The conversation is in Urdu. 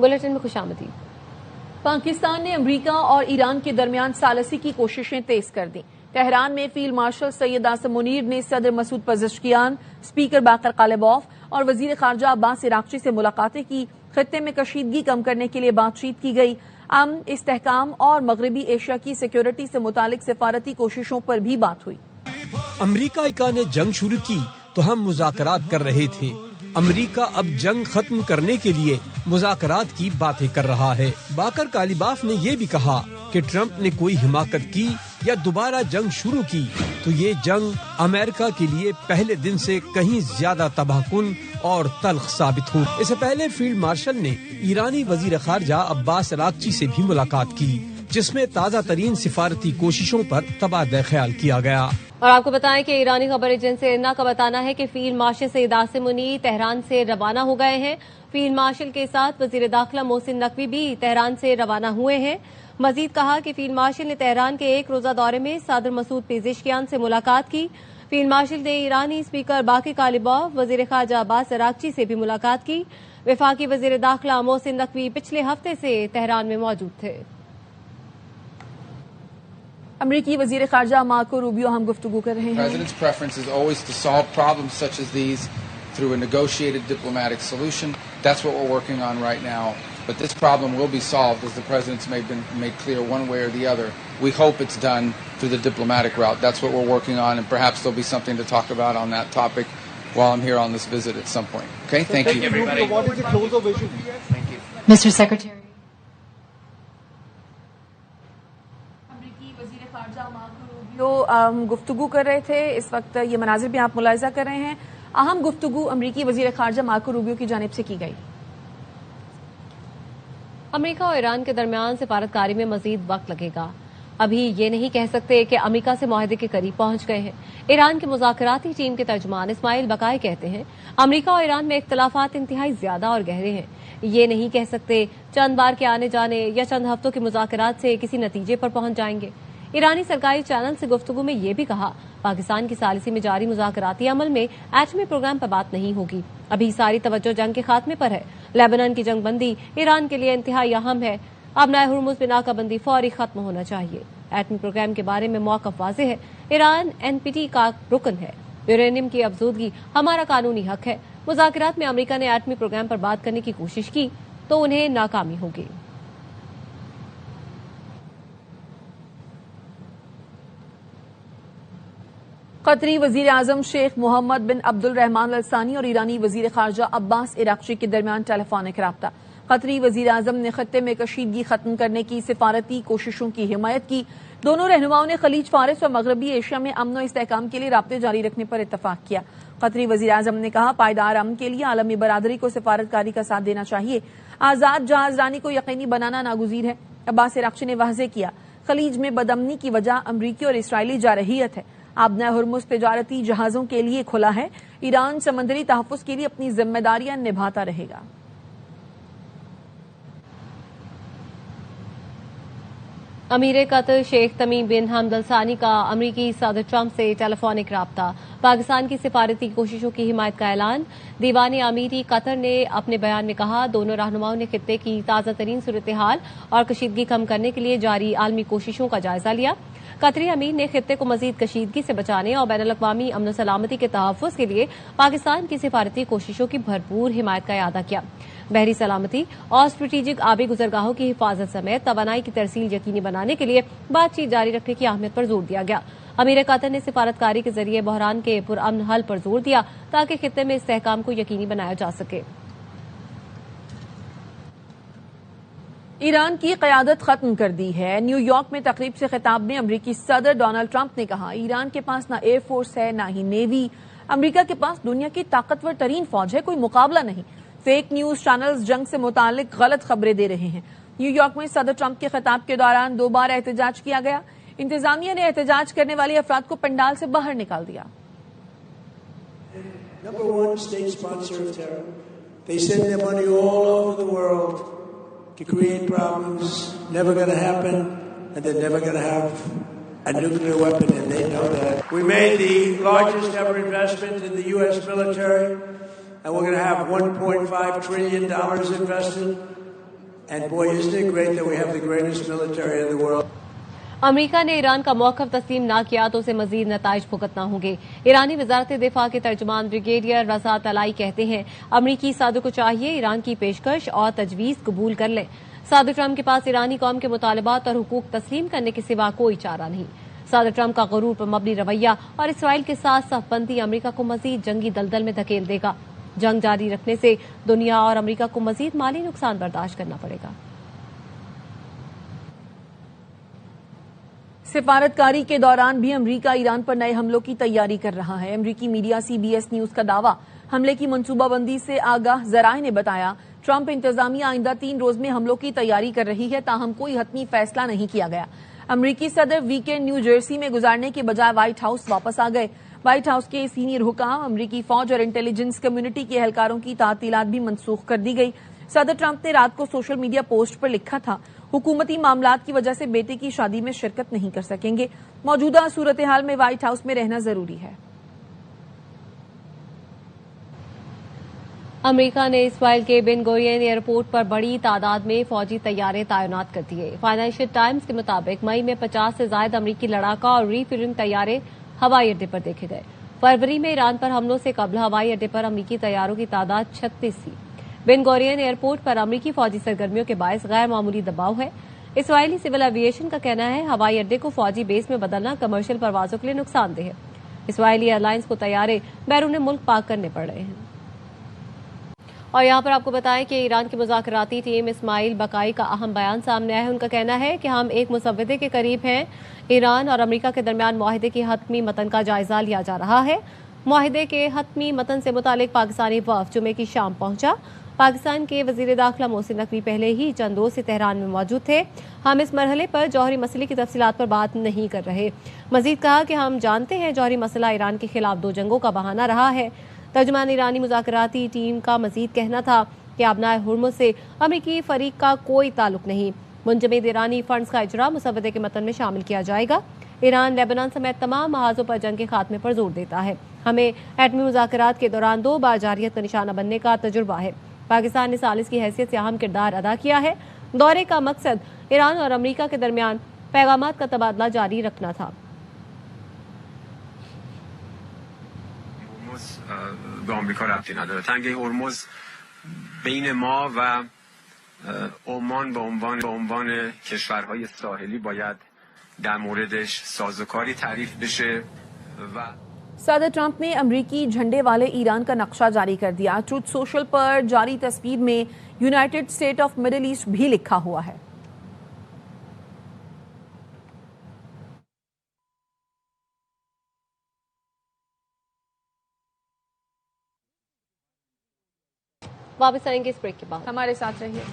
بلیٹن میں خوش آمدید۔ پاکستان نے امریکہ اور ایران کے درمیان ثالثی کی کوششیں تیز کر دیں۔ تہران میں فیلڈ مارشل سید عاصم منیر نے صدر مسعود پزشکیان، اسپیکر باقر غالباف اور وزیر خارجہ عباس عراقچی سے ملاقاتیں کی۔ خطے میں کشیدگی کم کرنے کے لیے بات چیت کی گئی۔ امن، استحکام اور مغربی ایشیا کی سیکیورٹی سے متعلق سفارتی کوششوں پر بھی بات ہوئی۔ امریکہ نے جنگ شروع کی تو ہم مذاکرات کر رہے تھے۔ امریکہ اب جنگ ختم کرنے کے لیے مذاکرات کی باتیں کر رہا ہے۔ باقر غالباف نے یہ بھی کہا کہ ٹرمپ نے کوئی حماقت کی یا دوبارہ جنگ شروع کی تو یہ جنگ امریکہ کے لیے پہلے دن سے کہیں زیادہ تباہ کن اور تلخ ثابت ہو۔ اس سے پہلے فیلڈ مارشل نے ایرانی وزیر خارجہ عباس عراقچی سے بھی ملاقات کی، جس میں تازہ ترین سفارتی کوششوں پر تبادلہ خیال کیا گیا۔ اور آپ کو بتائیں کہ ایرانی خبر ایجنسی ارنا کا بتانا ہے کہ field marshal Syed Asim Munir Tehran سے روانہ ہو گئے ہیں۔ فیلڈ مارشل کے ساتھ وزیر داخلہ محسن نقوی بھی تہران سے روانہ ہوئے ہیں۔ مزید کہا کہ فیلڈ مارشل نے تہران کے ایک روزہ دورے میں صدر مسعود پزشکیان سے ملاقات کی۔ فیلڈ مارشل نے ایرانی اسپیکر باقر غالباف، وزیر خارجہ عباس عراقچی سے بھی ملاقات کی۔ وفاقی وزیر داخلہ محسن نقوی پچھلے ہفتے سے تہران میں موجود تھے۔ امریکی وزیر خارجہ مارکو روبیو ہم گفتگو کر رہے ہیں۔ President's preference is always to solve problems such as these through a negotiated diplomatic solution. That's what we're working on right now. But this problem will be solved, as the President's made clear one way or the other. We hope it's done through the diplomatic route. That's what we're working on, and perhaps there'll be something to talk about on that topic while I'm here on this visit at some point. Okay? Thank you. Everybody. What is the closer vision? Thank you. Mr. Secretary. گفتگو کر رہے تھے۔ اس وقت یہ مناظر بھی آپ ملاحظہ کر رہے ہیں۔ اہم گفتگو امریکی وزیر خارجہ مارکو روبیو کی جانب سے کی گئی۔ امریکہ اور ایران کے درمیان سفارتکاری میں مزید وقت لگے گا۔ ابھی یہ نہیں کہہ سکتے کہ امریکہ سے معاہدے کے قریب پہنچ گئے ہیں۔ ایران کے مذاکراتی ٹیم کے ترجمان اسماعیل بقائی کہتے ہیں امریکہ اور ایران میں اختلافات انتہائی زیادہ اور گہرے ہیں۔ یہ نہیں کہہ سکتے چند بار کے آنے جانے یا چند ہفتوں کے مذاکرات سے کسی نتیجے پر پہنچ جائیں گے۔ ایرانی سرکاری چینل سے گفتگو میں یہ بھی کہا پاکستان کی ثالثی میں جاری مذاکراتی عمل میں ایٹمی پروگرام پر بات نہیں ہوگی۔ ابھی ساری توجہ جنگ کے خاتمے پر ہے۔ لیبنان کی جنگ بندی ایران کے لیے انتہائی اہم ہے۔ اب نئے ہرمز پہ ناکہ بندی فوری ختم ہونا چاہیے۔ ایٹمی پروگرام کے بارے میں موقف واضح ہے۔ ایران NPT کا رکن ہے۔ یورینیم کی افزودگی ہمارا قانونی حق ہے۔ مذاکرات میں امریکہ نے ایٹمی پروگرام پر بات کرنے کی کوشش کی تو انہیں ناکامی ہوگی۔ قطری وزیر اعظم شیخ محمد بن عبد الرحمان الثانی اور ایرانی وزیر خارجہ عباس عراقچی کے درمیان ٹیلی فونک رابطہ۔ قطری وزیر اعظم نے خطے میں کشیدگی ختم کرنے کی سفارتی کوششوں کی حمایت کی۔ دونوں رہنماؤں نے خلیج فارس اور مغربی ایشیا میں امن و استحکام کے لیے رابطے جاری رکھنے پر اتفاق کیا۔ قطری وزیر اعظم نے کہا پائیدار امن کے لیے عالمی برادری کو سفارتکاری کا ساتھ دینا چاہیے۔ آزاد جہاز رانی کو یقینی بنانا ناگزیر ہے۔ عباس عراقچی نے واضح کیا خلیج میں بدامنی کی وجہ امریکی اور اسرائیلی جارحیت ہے۔ آبنہ ہرمز تجارتی جہازوں کے لیے کھلا ہے۔ ایران سمندری تحفظ کے لیے اپنی ذمہ داریاں نبھاتا رہے گا۔ امیر قطر شیخ تمیم بن حمد الثانی کا امریکی صدر ٹرمپ سے ٹیلی فونک رابطہ۔ پاکستان کی سفارتی کوششوں کی حمایت کا اعلان۔ دیوان امیری قطر نے اپنے بیان میں کہا دونوں رہنماؤں نے خطے کی تازہ ترین صورتحال اور کشیدگی کم کرنے کے لیے جاری عالمی کوششوں کا جائزہ لیا۔ قطری امیر نے خطے کو مزید کشیدگی سے بچانے اور بین الاقوامی امن و سلامتی کے تحفظ کے لیے پاکستان کی سفارتی کوششوں کی بھرپور حمایت کا اعادہ کیا۔ بحری سلامتی اور اسٹریٹجک آبی گزرگاہوں کی حفاظت سمیت توانائی کی ترسیل یقینی بنانے کے لیے بات چیت جاری رکھنے کی اہمیت پر زور دیا گیا۔ امیر قطر نے سفارتکاری کے ذریعے بحران کے پرامن حل پر زور دیا تاکہ خطے میں استحکام کو یقینی بنایا جا سکے۔ ایران کی قیادت ختم کر دی ہے۔ نیو یارک میں تقریب سے خطاب میں امریکی صدر ڈونلڈ ٹرمپ نے کہا ایران کے پاس نہ ایئر فورس ہے نہ ہی نیوی۔ امریکہ کے پاس دنیا کی طاقتور ترین فوج ہے، کوئی مقابلہ نہیں۔ فیک نیوز چینلز جنگ سے متعلق غلط خبریں دے رہے ہیں۔ نیو یارک میں صدر ٹرمپ کے خطاب کے دوران 2 بار احتجاج کیا گیا۔ انتظامیہ نے احتجاج کرنے والے افراد کو پنڈال سے باہر نکال دیا۔ Number one state sponsor of terror. They send their money all over the world to create problems. Never going to happen, and they're never going to have a nuclear weapon, and they know that. We made the largest ever investment in the U.S. military, and we're going to have $1.5 trillion invested. And boy, isn't it great that we have the greatest military in the world. امریکہ نے ایران کا موقف تسلیم نہ کیا تو اسے مزید نتائج بھگتنا ہوں گے. ایرانی وزارت دفاع کے ترجمان بریگیڈیئر رضا طلائی کہتے ہیں امریکی صدر کو چاہیے ایران کی پیشکش اور تجویز قبول کر لیں. صدر ٹرمپ کے پاس ایرانی قوم کے مطالبات اور حقوق تسلیم کرنے کے سوا کوئی چارہ نہیں. صدر ٹرمپ کا غرور پر مبنی رویہ اور اسرائیل کے ساتھ صف بندی امریکہ کو مزید جنگی دلدل میں دھکیل دے گا. جنگ جاری رکھنے سے دنیا اور امریکہ کو مزید مالی نقصان برداشت کرنا پڑے گا. سفارتکاری کے دوران بھی امریکہ ایران پر نئے حملوں کی تیاری کر رہا ہے. امریکی میڈیا CBS نیوز کا دعویٰ حملے کی منصوبہ بندی سے آگاہ ذرائع نے بتایا. ٹرمپ انتظامیہ آئندہ 3 روز میں حملوں کی تیاری کر رہی ہے، تاہم کوئی حتمی فیصلہ نہیں کیا گیا. امریکی صدر ویکینڈ نیو جرسی میں گزارنے کے بجائے وائٹ ہاؤس واپس آ گئے. وائٹ ہاؤس کے سینئر حکام، امریکی فوج اور انٹیلیجنس کمیونٹی کے اہلکاروں کی تعطیلات بھی منسوخ کر دی گئی. صدر ٹرمپ نے رات کو سوشل میڈیا پوسٹ پر لکھا تھا حکومتی معاملات کی وجہ سے بیٹے کی شادی میں شرکت نہیں کر سکیں گے. موجودہ صورتحال میں وائٹ ہاؤس میں رہنا ضروری ہے. امریکہ نے اسرائیل کے بن گورین ایئرپورٹ پر بڑی تعداد میں فوجی طیارے تعینات کر دیے. فائنینشل ٹائمز کے مطابق مئی میں 50 سے زائد امریکی لڑاکا اور ری فیلنگ طیارے ہوائی اڈے پر دیکھے گئے. فروری میں ایران پر حملوں سے قبل ہوائی اڈے پر امریکی طیاروں کی تعداد 36 تھی. بن گورین ایئرپورٹ پر امریکی فوجی سرگرمیوں کے باعث غیر معمولی دباؤ ہے. اسرائیلی سول ایویشن کا کہنا ہے ہوائی اڈے کو فوجی بیس میں بدلنا کمرشل پروازوں کے لیے نقصان دہ ہے. اسرائیلی ایئر لائنز کو طیارے بیرون ملک پارک کرنے پڑ رہے ہیں. اور یہاں پر آپ کو بتائیں کہ ایران کی مذاکراتی ٹیم اسماعیل بقائی کا اہم بیان سامنے آیا ہے. ان کا کہنا ہے کہ ہم ایک مسودے کے قریب ہیں. ایران اور امریکہ کے درمیان معاہدے کے حتمی متن کا جائزہ لیا جا رہا ہے. معاہدے کے حتمی متن سے متعلق پاکستانی وفد جمعے کی شام پہنچا. پاکستان کے وزیر داخلہ محسن نقوی پہلے ہی چند روز سے تہران میں موجود تھے. ہم اس مرحلے پر جوہری مسئلے کی تفصیلات پر بات نہیں کر رہے. مزید کہا کہ ہم جانتے ہیں جوہری مسئلہ ایران کے خلاف 2 جنگوں کا بہانہ رہا ہے. ترجمان ایرانی مذاکراتی ٹیم کا مزید کہنا تھا کہ ابنائے ہرمز سے امریکی فریق کا کوئی تعلق نہیں. منجمد ایرانی فنڈز کا اجرا مسودے کے متن میں شامل کیا جائے گا. ایران لیبنان سمیت تمام محاذوں پر جنگ کے خاتمے پر زور دیتا ہے. ہمیں ایٹمی مذاکرات کے دوران 2 بار جارحیت کا نشانہ بننے کا تجربہ ہے. پاکستان نے ثالث کی حیثیت سے اہم کردار ادا کیا ہے. دورے کا مقصد ایران اور امریکہ کے درمیان پیغامات کا تبادلہ جاری رکھنا تھا. به آمریکا ربطی نداره. تنگه هرمز بین ما و عمان به عنوان کشورهای ساحلی باید در موردش سازوکاری تعریف بشه و صدر ٹرمپ نے امریکی جھنڈے والے ایران کا نقشہ جاری کر دیا. ٹروتھ سوشل پر جاری تصویر میں united state of middle east بھی لکھا ہوا ہے. واپس آئیں گے اس بریک کے بعد. ہمارے ساتھ رہیے.